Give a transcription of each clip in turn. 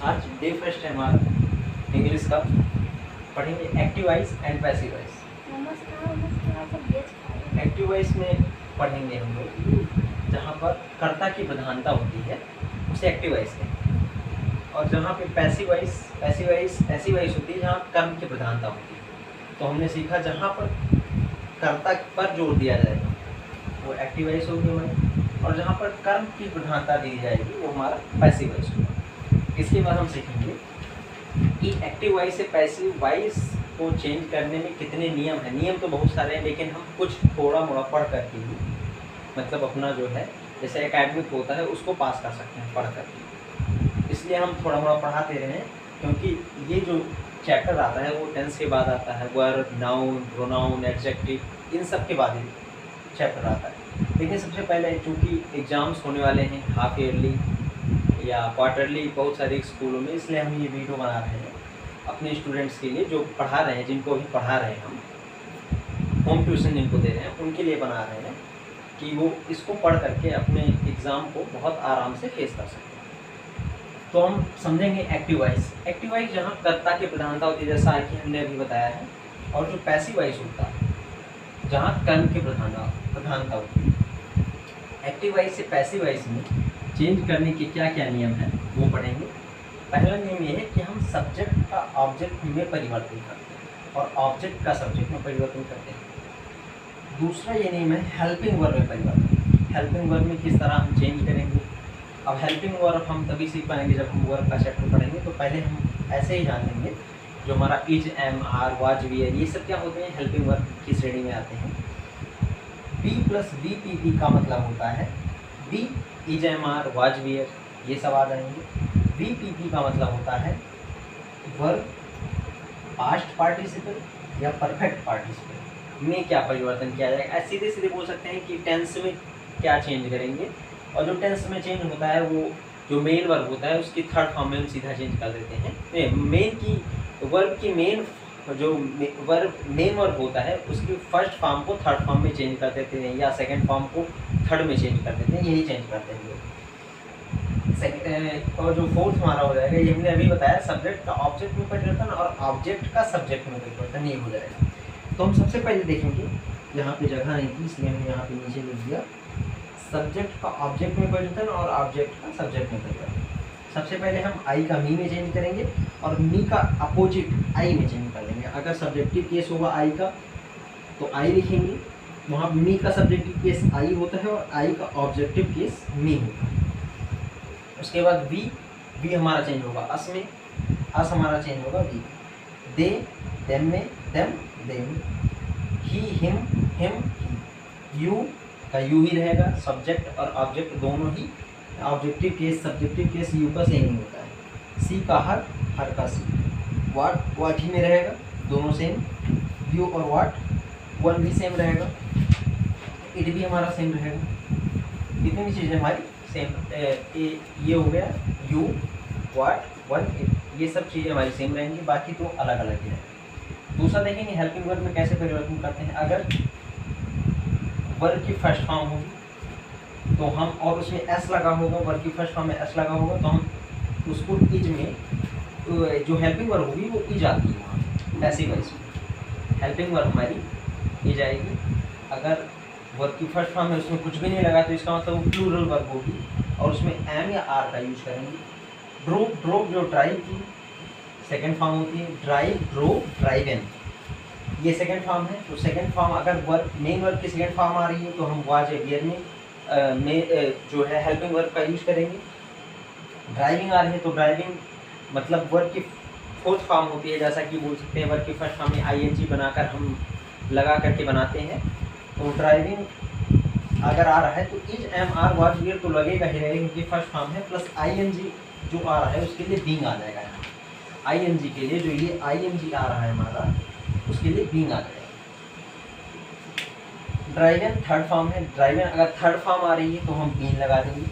आज day first है हमारा इंग्लिश का। पढ़ेंगे active voice and passive voice. Active voice में पढ़ेंगे हम लोग जहाँ पर कर्ता की प्रधानता होती है उसे एक्टिव वॉइस कहते हैं, और जहाँ पे पैसिव वॉइस ऐसी वॉइस होती है जहाँ कर्म की प्रधानता होती है। तो हमने सीखा जहाँ पर कर्ता पर जोर दिया जाएगा वो एक्टिव वॉइस होगी हमारी, और जहाँ पर कर्म की प्रधानता दी जाएगी वो हमारा पैसिव वॉइस होगा। इसके बाद हम सीखेंगे कि एक्टिव वॉइस से पैसिव वॉइस को चेंज करने में कितने नियम हैं। नियम तो बहुत सारे हैं, लेकिन हम कुछ थोड़ा मोड़ा पढ़ करके ही मतलब अपना जो है जैसे एकेडमिक होता है उसको पास कर सकते हैं पढ़ करके। इसलिए हम थोड़ा मोड़ा पढ़ाते रहे हैं, क्योंकि ये जो चैप्टर आता है वो टेंस के बाद आता है, वर्ब, नाउन, प्रोनाउन, एडजेक्टिव, इन सब के बाद ही चैप्टर आता है। लेकिन सबसे पहले चूँकि एग्ज़ाम्स होने वाले हैं हाफ ईयरली या क्वार्टरली बहुत सारे स्कूलों में, इसलिए हम ये वीडियो बना रहे हैं अपने स्टूडेंट्स के लिए जो पढ़ा रहे हैं, जिनको भी पढ़ा रहे हैं हम, होम ट्यूशन जिनको दे रहे हैं उनके लिए बना रहे हैं कि वो इसको पढ़ करके अपने एग्ज़ाम को बहुत आराम से फेस कर सकें। तो हम समझेंगे एक्टिव वॉइस। एक्टिव वॉइस जहाँ कर्ता की प्रधानता होती है, जैसा कि हमने अभी बताया है, और जो पैसिव वॉइस होता है जहाँ कर्म की प्रधानता होती है। एक्टिव वॉइस से पैसिव वॉइस में चेंज करने के क्या क्या नियम हैं वो पढ़ेंगे। पहला नियम ये है कि हम सब्जेक्ट का ऑब्जेक्ट में परिवर्तन करते हैं और ऑब्जेक्ट का सब्जेक्ट में परिवर्तन करते हैं। दूसरा ये नियम है हेल्पिंग वर्ब में परिवर्तन। हेल्पिंग वर्ब में किस तरह हम चेंज करेंगे। अब हेल्पिंग वर्ब हम तभी सीख पाएंगे जब हम वर्ब का चैप्टर पढ़ेंगे। तो पहले हम ऐसे ही जान लेंगे जो हमारा is, am, are, was, were, ये सब क्या होते हैं, हेल्पिंग वर्ब की श्रेणी में आते हैं। Be plus be P P का मतलब होता है be, is, am, are, was, were, ये सब आ जाएंगे। वी पी पी का मतलब होता है वर्ब, पास्ट पार्टिसिपल या परफेक्ट पार्टिसिपल में क्या परिवर्तन किया जाएगा। सीधे सीधे बोल सकते हैं कि टेंस में क्या चेंज करेंगे, और जो टेंस में चेंज होता है वो जो मेन वर्ब होता है उसकी थर्ड फॉर्म में हम सीधा चेंज कर देते हैं। मेन की वर्ब की मेन जो वर्ब मेन वर्ब होता है उसकी फर्स्ट फॉर्म को थर्ड फॉर्म में चेंज कर देते हैं, या सेकंड फॉर्म को थर्ड में चेंज कर देते हैं, यही चेंज करते हैं। और जो फोर्थ हमारा हो जाएगा, ये हमने अभी बताया, सब्जेक्ट का ऑब्जेक्ट में परिवर्तन और ऑब्जेक्ट का सब्जेक्ट में परिवर्तन, ये हो जाएगा। तो हम सबसे पहले देखेंगे, यहाँ पे जगह नहीं थी इसलिए हमने यहाँ पे नीचे लिख दिया, सब्जेक्ट का ऑब्जेक्ट में परिवर्तन और ऑब्जेक्ट का सब्जेक्ट में परिवर्तन। सबसे पहले हम आई का मी में चेंज करेंगे और मी का अपोजिट आई में चेंज कर देंगे। अगर सब्जेक्टिव केस होगा आई का तो आई लिखेंगे, वहाँ मी का सब्जेक्टिव केस आई होता है और आई का ऑब्जेक्टिव केस मी होता है। उसके बाद वी हमारा चेंज होगा अस में, अस हमारा चेंज होगा वी। दे, देम में, them, them. He, him, him, he. You का यू ही रहेगा, सब्जेक्ट और ऑब्जेक्ट दोनों ही objective case subjective case you का सेम ही होता है। सी का हर, हर का सी। वाट ही में रहेगा, दोनों सेम, यू और वाट, वन भी सेम रहेगा, इट भी हमारा सेम रहेगा। कितनी भी चीज़ें हमारी सेम, ये हो गया यू, वाट, वन, इट, ये सब चीज़ें हमारी सेम रहेंगी, बाकी तो अलग अलग ही रहेंगे। दूसरा देखेंगे हेल्पिंग वर्ब में कैसे परिवर्तन करते हैं। अगर वर्ब की फर्स्ट फॉर्म होगी तो हम, और उसमें एस लगा होगा, वर्ब की फर्स्ट फॉर्म में एस लगा होगा, तो हम उसको इज में जो हेल्पिंग वर्ब होगी वो इज आती है वहाँ पैसिव वॉइस में। हेल्पिंग वर्ब हमारी इज आएगी। अगर वर्ब की फर्स्ट फॉर्म में उसमें कुछ भी नहीं लगा तो इसका मतलब वो प्लूरल वर्ब होगी और उसमें एम या आर का यूज करेंगे। ड्रोप, ड्रोप जो ड्राइव की सेकंड फॉर्म होती है, ड्राइव, ड्रोप, ड्राइवन, ये सेकंड फॉर्म है। तो सेकंड फॉर्म अगर वर्ब मेन वर्ब की सेकंड फॉर्म आ रही है तो हम वाज या वियर में जो है हेल्पिंग वर्ब का यूज करेंगे। ड्राइविंग आ रही है तो ड्राइविंग मतलब वर्ब की फोर्थ फॉर्म होती है, जैसा कि बोल सकते हैं वर्ब की फर्स्ट फॉर्म में आईएनजी बनाकर हम लगा करके बनाते हैं। तो ड्राइविंग अगर आ रहा है तो is, am, are, was, were तो लगेगा ही रहेगा क्योंकि फर्स्ट फॉर्म है, प्लस आईएनजी जो आ रहा है उसके लिए बीइंग आ जाएगा। यहाँ आईएनजी के लिए जो ये आईएनजी आ रहा है हमारा उसके लिए बीइंग आ जाएगा। ड्राइवन थर्ड फॉर्म है, ड्राइवन अगर थर्ड फॉर्म आ रही है तो हम बीन लगा देंगे।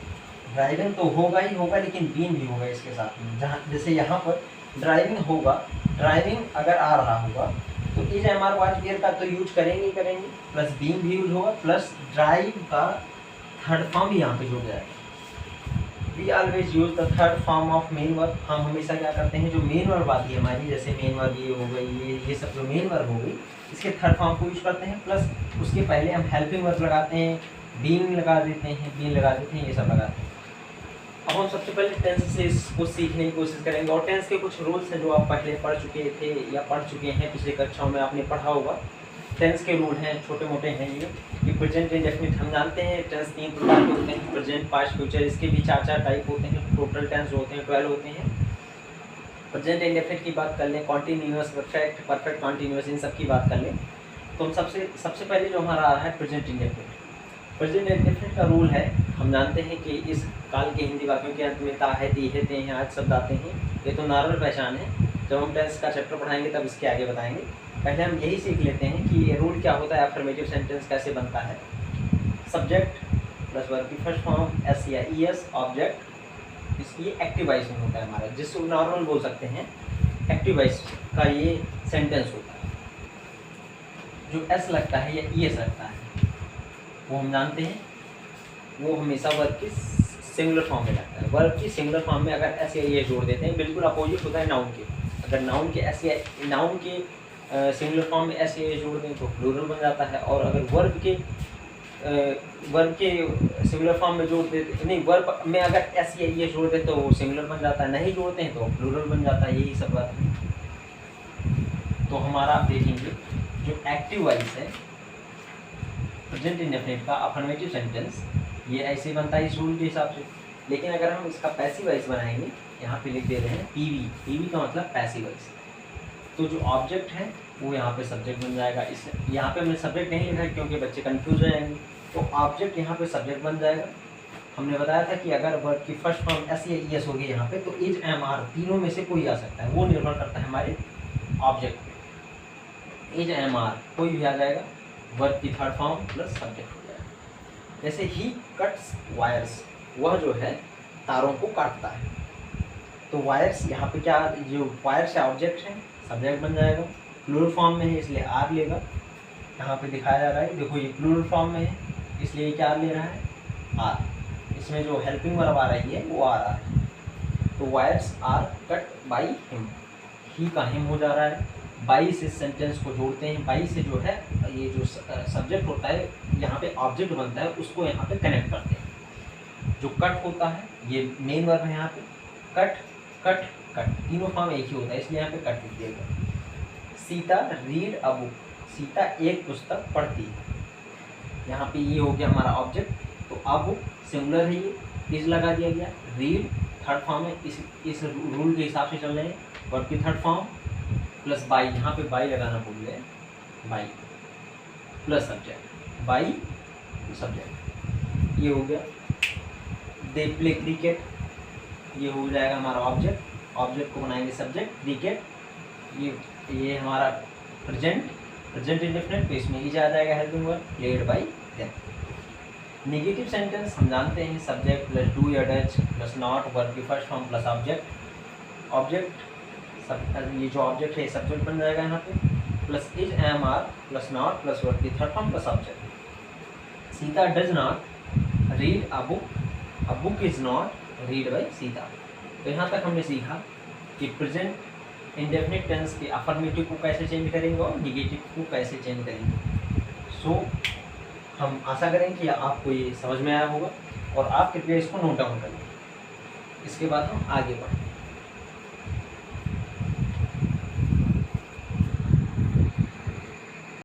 ड्राइवन तो होगा ही होगा लेकिन बीन भी होगा इसके साथ में, जहाँ जैसे यहाँ पर ड्राइविंग होगा, ड्राइविंग अगर आ रहा होगा तो is, am, are, was, were का तो यूज करेंगे प्लस बीन भी यूज होगा, प्लस ड्राइव का थर्ड फॉर्म भी यहाँ पे जुड़ जाएगा। We always use the third form of main verb. हम हमेशा क्या करते हैं, जो मेन वर्ब आती है हमारी, जैसे मेन वर्ब ये हो गई, ये सब जो मेन वर्ब हो गई, इसके थर्ड फॉर्म को यूज करते हैं, प्लस उसके पहले हम हेल्पिंग वर्ब लगाते हैं, बीइंग लगा देते हैं, बीइंग लगा देते हैं, ये सब लगाते हैं। अब हम सबसे पहले टेंस से इसको सीखने की कोशिश करेंगे, और टेंस के कुछ रूल्स हैं जो आप पहले पढ़ चुके थे या पढ़ चुके हैं, पिछले कक्षाओं में आपने पढ़ा होगा। टेंस के रूल हैं, छोटे मोटे हैं ये, कि प्रेजेंट इंडेफिनिट हम जानते हैं टेंस 3 प्रकार के होते हैं, प्रेजेंट, पास्ट, फ्यूचर, इसके भी 4 टाइप होते हैं, टोटल टेंस होते हैं 12 होते हैं। प्रेजेंट इंडेफिनिट की बात कर लें, कॉन्टिन्यूअस, परफेक्ट, परफेक्ट कॉन्टिन्यूअस, इन सब की बात कर लें, तो हम सबसे पहले जो हमारा आ रहा है प्रेजेंट इंडेफिनिट। प्रेजेंट इंडेफिनिट का रूल है, हम जानते हैं कि इस काल के हिंदी वाक्यों के अंत में ता है, ती है, ते हैं, आज शब्द आते हैं, ये तो नॉर्मल पहचान है। जब हम टेंस का चैप्टर पढ़ाएंगे तब इसके आगे बताएंगे। पहले हम यही सीख लेते हैं कि ये रूल क्या होता है, अफर्मेटिव सेंटेंस कैसे बनता है। सब्जेक्ट प्लस वर्ब की फर्स्ट फॉर्म एस या ई एस, ऑब्जेक्ट, इसकी एक्टिव वॉइस में होता है हमारा, जिसको नॉर्मल बोल सकते हैं, एक्टिव वॉइस का ये सेंटेंस होता है। जो एस लगता है या ई एस लगता है वो हम जानते हैं, वो हमेशा वर्ब की सिंगुलर फॉर्म में लगता है। वर्ब की सिंगुलर फॉर्म में अगर एस या ई जोड़ देते हैं, बिल्कुल अपोजिट होता है नाउन के। अगर नाउन के एस या नाउन के सिंगुलर फॉर्म में एस या जोड़ दें तो प्लूरल बन जाता है, और अगर वर्ब के सिंगुलर फॉर्म में जोड़ देते, नहीं, वर्ब में अगर एस या ई जोड़ दें तो वो सिंगुलर बन जाता है, नहीं जोड़ते हैं तो प्लूरल बन जाता है, यही सब बात है। तो हमारा आप देखेंगे जो एक्टिव वॉइस है प्रेजेंट इंडेफिनिट का अफर्मेटिव सेंटेंस, ये ऐसे बनता है इस रूल के हिसाब से। लेकिन अगर हम इसका पैसिव वॉइस बनाएंगे, यहाँ पे लिख दे रहे हैं पीवी, पीवी का मतलब पैसिव वॉइस, तो जो ऑब्जेक्ट है वो यहाँ पे सब्जेक्ट बन जाएगा। इस यहाँ पे हमने सब्जेक्ट नहीं लिखा है क्योंकि बच्चे कंफ्यूज हो जाएंगे, तो ऑब्जेक्ट यहाँ पे सब्जेक्ट बन जाएगा। हमने बताया था कि अगर वर्ब की फर्स्ट फॉर्म एस या ई एस होगी यहाँ पे, तो इज, एम, आर तीनों में से कोई आ सकता है, वो निर्भर करता है हमारे ऑब्जेक्ट पे। इज, एम, आर कोई भी आ जाएगा, वर्ब की थर्ड फॉर्म प्लस सब्जेक्ट हो जाएगा। जैसे ही कट्स वायर्स, वह जो है तारों को काटता है, तो वायर्स यहाँ पे क्या, जो वायर्स है ऑब्जेक्ट है, सब्जेक्ट बन जाएगा, प्लूरल फॉर्म में है इसलिए आर लेगा। यहाँ पे दिखाया जा रहा है, देखो ये प्लूरल फॉर्म में है इसलिए क्या ले रहा है, आर। इसमें जो हेल्पिंग वर्ब आ रही है वो आ रहा है, तो wires are cut by him, he का हिम हो जा रहा है। बाई से सेंटेंस को जोड़ते हैं, बाई से जो है ये जो सब्जेक्ट होता है यहाँ पे ऑब्जेक्ट बनता है, उसको यहाँ पे कनेक्ट करते हैं। जो कट होता है ये मेन वर्ब है, यहाँ पे कट, कट, कट तीनों फॉर्म एक ही होता है, इसलिए यहाँ पे कट लिख दिया। Sita read a book, Sita एक पुस्तक पढ़ती है, यहाँ पे ये हो गया हमारा ऑब्जेक्ट। तो अब सिंगुलर है, ये इज लगा दिया गया। रीड थर्ड फॉर्म है, इस रूल के हिसाब से चल रहे हैं, वर्ब की थर्ड फॉर्म प्लस बाई, यहाँ पे बाई लगाना भूल गए, by plus subject, by subject, ये हो गया। दे प्ले क्रिकेट, ये हो जाएगा हमारा ऑब्जेक्ट, ऑब्जेक्ट को बनाएंगे सब्जेक्ट, क्रिकेट, ये हमारा प्रेजेंट इंडेफिनिट, तो इसमें इज आ जाएगा helping verb, played by them. Negative sentence हम जानते हैं, सब्जेक्ट प्लस डू या डच प्लस नॉट, वर्ब की first form plus object, object ये जो ऑब्जेक्ट है सब्जेक्ट बन जाएगा यहाँ पे, plus is, am, are plus not plus verb की third form plus object. Sita does not read a book is not read by Sita. तो यहाँ तक हमने सीखा कि प्रेजेंट इंडेफिनिट टेंस के अफर्मेटिव को कैसे चेंज करेंगे और निगेटिव को कैसे चेंज करेंगे। सो हम आशा करें कि आपको ये समझ में आया होगा और आप कृपया इसको नोट डाउन करें। इसके बाद हम आगे बढ़ें।